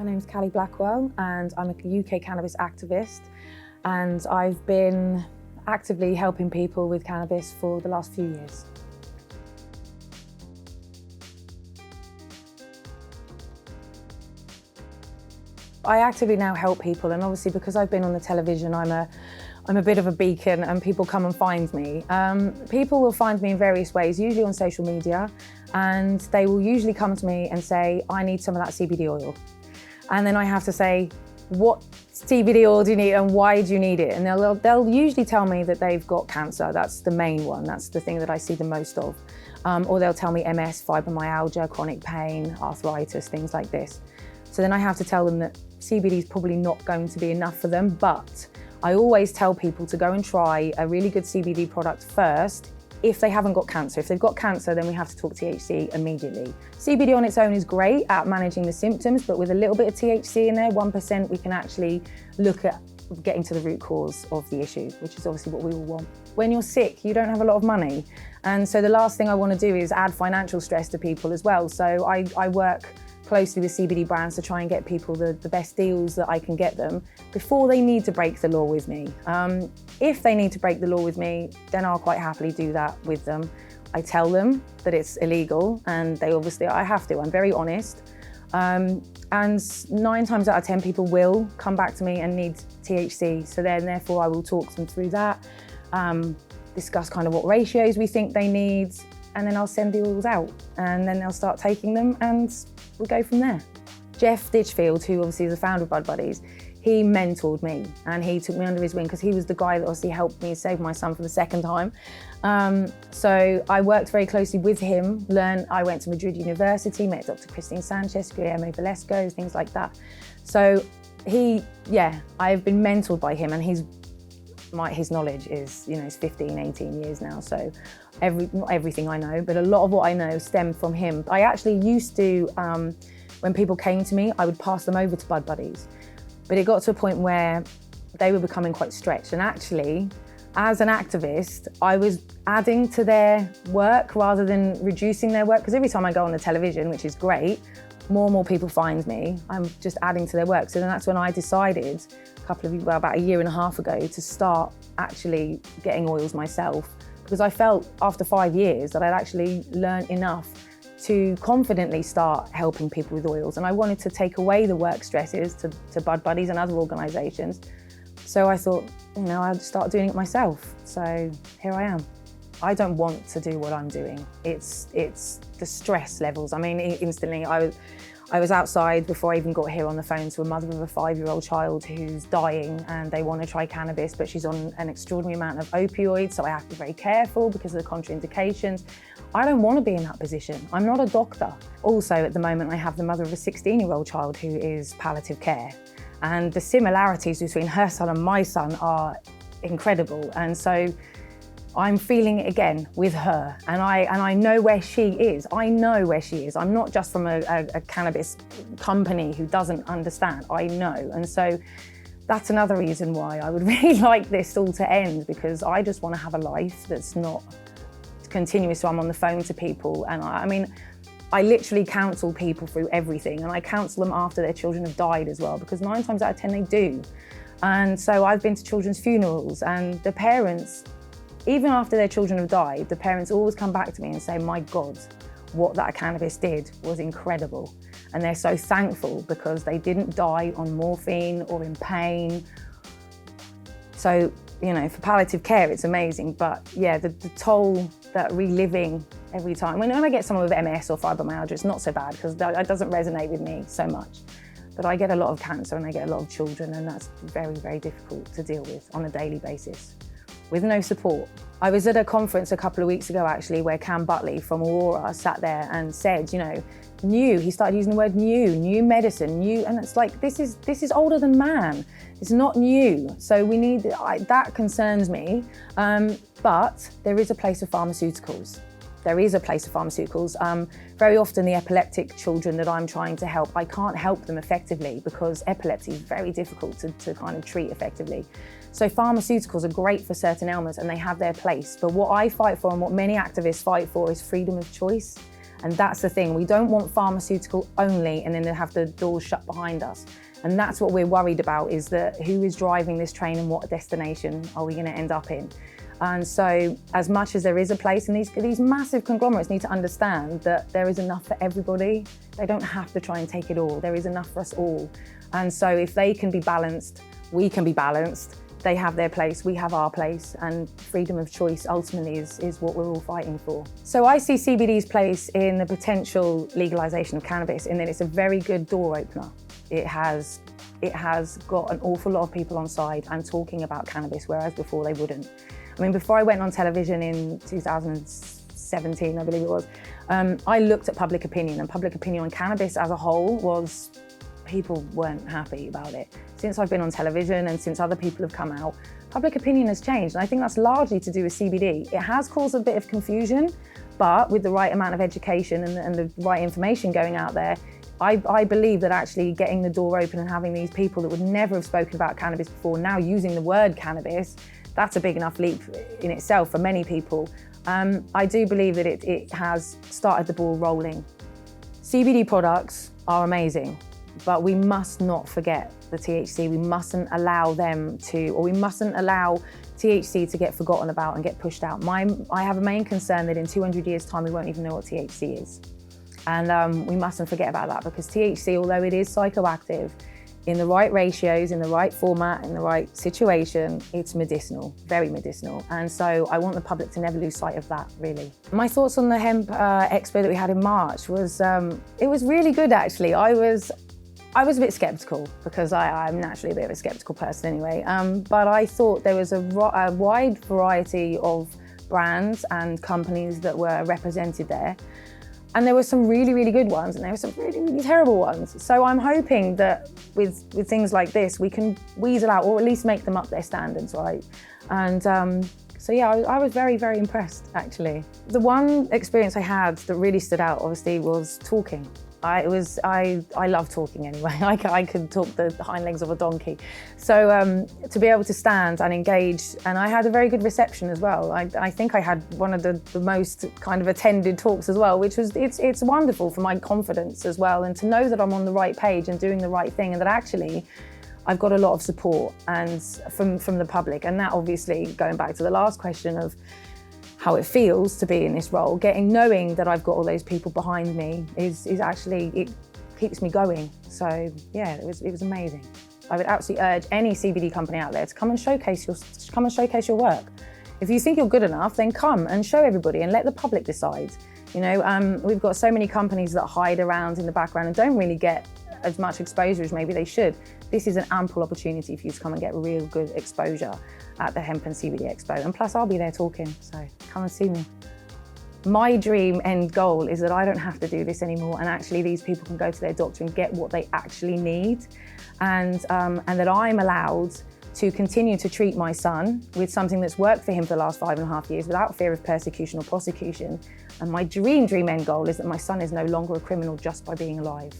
My name's Callie Blackwell and I'm a UK cannabis activist, and I've been actively helping people with cannabis for the last few years. I actively now help people, and obviously because I've been on the television, I'm a bit of a beacon and people come and find me. People will find me in various ways, usually on social media, and they will usually come to me and say, I need some of that CBD oil. And then I have to say, what CBD oil do you need and why do you need it? And they'll usually tell me that they've got cancer. That's the main one. That's the thing that I see the most of. Or they'll tell me MS, fibromyalgia, chronic pain, arthritis, things like this. So then I have to tell them that CBD is probably not going to be enough for them, but I always tell people to go and try a really good CBD product first if they haven't got cancer. If they've got cancer, then we have to talk THC immediately. CBD on its own is great at managing the symptoms, but with a little bit of THC in there, 1%, we can actually look at getting to the root cause of the issue, which is obviously what we all want. When you're sick, you don't have a lot of money. And so the last thing I want to do is add financial stress to people as well. So I work closely with CBD brands to try and get people the best deals that I can get them before they need to break the law with me. If they need to break the law with me, then I'll quite happily do that with them. I tell them that it's illegal, and they obviously, I have to, I'm very honest. And 9 times out of 10 people will come back to me and need THC. So then therefore I will talk them through that, discuss kind of what ratios we think they need, and then I'll send the oils out, and then they'll start taking them and we'll go from there. Jeff Ditchfield, who obviously is the founder of Bud Buddies, he mentored me and he took me under his wing because he was the guy that obviously helped me save my son for the second time. So I worked very closely with him, I went to Madrid University, met Dr. Christine Sanchez, Guillermo Velasco, things like that. So I've been mentored by him, and his knowledge is, it's 15, 18 years now. So not everything I know, but a lot of what I know stemmed from him. I actually used to, when people came to me, I would pass them over to Bud Buddies. But it got to a point where they were becoming quite stretched. And actually, as an activist, I was adding to their work rather than reducing their work. Because every time I go on the television, which is great, more and more people find me. I'm just adding to their work. So then that's when I decided about a year and a half ago to start actually getting oils myself, because I felt after 5 years that I'd actually learned enough to confidently start helping people with oils. And I wanted to take away the work stresses to Bud Buddies and other organisations. So I thought, I'd start doing it myself. So here I am. I don't want to do what I'm doing. It's the stress levels. I mean, instantly, I was outside before I even got here on the phone to a mother of a 5-year-old child who's dying, and they want to try cannabis, but she's on an extraordinary amount of opioids, so I have to be very careful because of the contraindications. I don't want to be in that position. I'm not a doctor. Also, at the moment, I have the mother of a 16-year-old child who is palliative care, and the similarities between her son and my son are incredible. And so I'm feeling it again with her, and I know where she is. I know where she is. I'm not just from a cannabis company who doesn't understand. I know. And so that's another reason why I would really like this all to end, because I just want to have a life that's not continuous. So I'm on the phone to people, and I literally counsel people through everything, and I counsel them after their children have died as well, because 9 times out of 10 they do. And so I've been to children's funerals, and the parents, even after their children have died, the parents always come back to me and say, my God, what that cannabis did was incredible. And they're so thankful because they didn't die on morphine or in pain. So, for palliative care, it's amazing. But yeah, the toll that reliving every time. When I get someone with MS or fibromyalgia, it's not so bad because that doesn't resonate with me so much. But I get a lot of cancer and I get a lot of children, and that's very, very difficult to deal with on a daily basis, with no support. I was at a conference a couple of weeks ago actually where Cam Butley from Aurora sat there and said, he started using the word new medicine, new, and it's like, this is older than man. It's not new. So we need, that concerns me. But there is a place for pharmaceuticals. Very often the epileptic children that I'm trying to help, I can't help them effectively because epilepsy is very difficult to kind of treat effectively. So pharmaceuticals are great for certain ailments and they have their place. But what I fight for and what many activists fight for is freedom of choice. And that's the thing, we don't want pharmaceutical only and then to have the doors shut behind us. And that's what we're worried about, is that who is driving this train and what destination are we going to end up in? And so as much as there is a place, and these massive conglomerates need to understand that there is enough for everybody. They don't have to try and take it all. There is enough for us all. And so if they can be balanced, we can be balanced. They have their place, we have our place, and freedom of choice ultimately is what we're all fighting for. So I see CBD's place in the potential legalization of cannabis, in that it's a very good door opener. It has got an awful lot of people on side and talking about cannabis, whereas before they wouldn't. I mean, before I went on television in 2017, I believe it was, I looked at public opinion, and public opinion on cannabis as a whole was, people weren't happy about it. Since I've been on television and since other people have come out, public opinion has changed. And I think that's largely to do with CBD. It has caused a bit of confusion, but with the right amount of education and the right information going out there, I believe that actually getting the door open and having these people that would never have spoken about cannabis before now using the word cannabis, that's a big enough leap in itself for many people. I do believe that it has started the ball rolling. CBD products are amazing, but we must not forget the THC. We mustn't allow we mustn't allow THC to get forgotten about and get pushed out. I have a main concern that in 200 years' time, we won't even know what THC is. And we mustn't forget about that, because THC, although it is psychoactive, in the right ratios, in the right format, in the right situation, it's medicinal, very medicinal. And so I want the public to never lose sight of that, really. My thoughts on the Hemp Expo that we had in March was, it was really good, actually. I was a bit skeptical, because I'm naturally a bit of a skeptical person anyway. But I thought there was a wide variety of brands and companies that were represented there. And there were some really, really good ones, and there were some really, really terrible ones. So I'm hoping that with things like this, we can weasel out, or at least make them up their standards, right? And so yeah, I was very, very impressed, actually. The one experience I had that really stood out, obviously, was talking. I love talking anyway. I could talk the hind legs of a donkey. So to be able to stand and engage, and I had a very good reception as well. I think I had one of the most kind of attended talks as well, which was, it's wonderful for my confidence as well, and to know that I'm on the right page and doing the right thing, and that actually I've got a lot of support and from the public. And that, obviously, going back to the last question of how it feels to be in this role, knowing that I've got all those people behind me is actually, it keeps me going. So yeah, it was amazing. I would absolutely urge any CBD company out there to come and showcase your work. If you think you're good enough, then come and show everybody and let the public decide. You know, we've got so many companies that hide around in the background and don't really get as much exposure as maybe they should. This is an ample opportunity for you to come and get real good exposure at the Hemp and CBD Expo. And plus, I'll be there talking, so come and see me. My dream end goal is that I don't have to do this anymore, and actually these people can go to their doctor and get what they actually need, and that I'm allowed to continue to treat my son with something that's worked for him for the last 5.5 years without fear of persecution or prosecution. And my dream end goal is that my son is no longer a criminal just by being alive.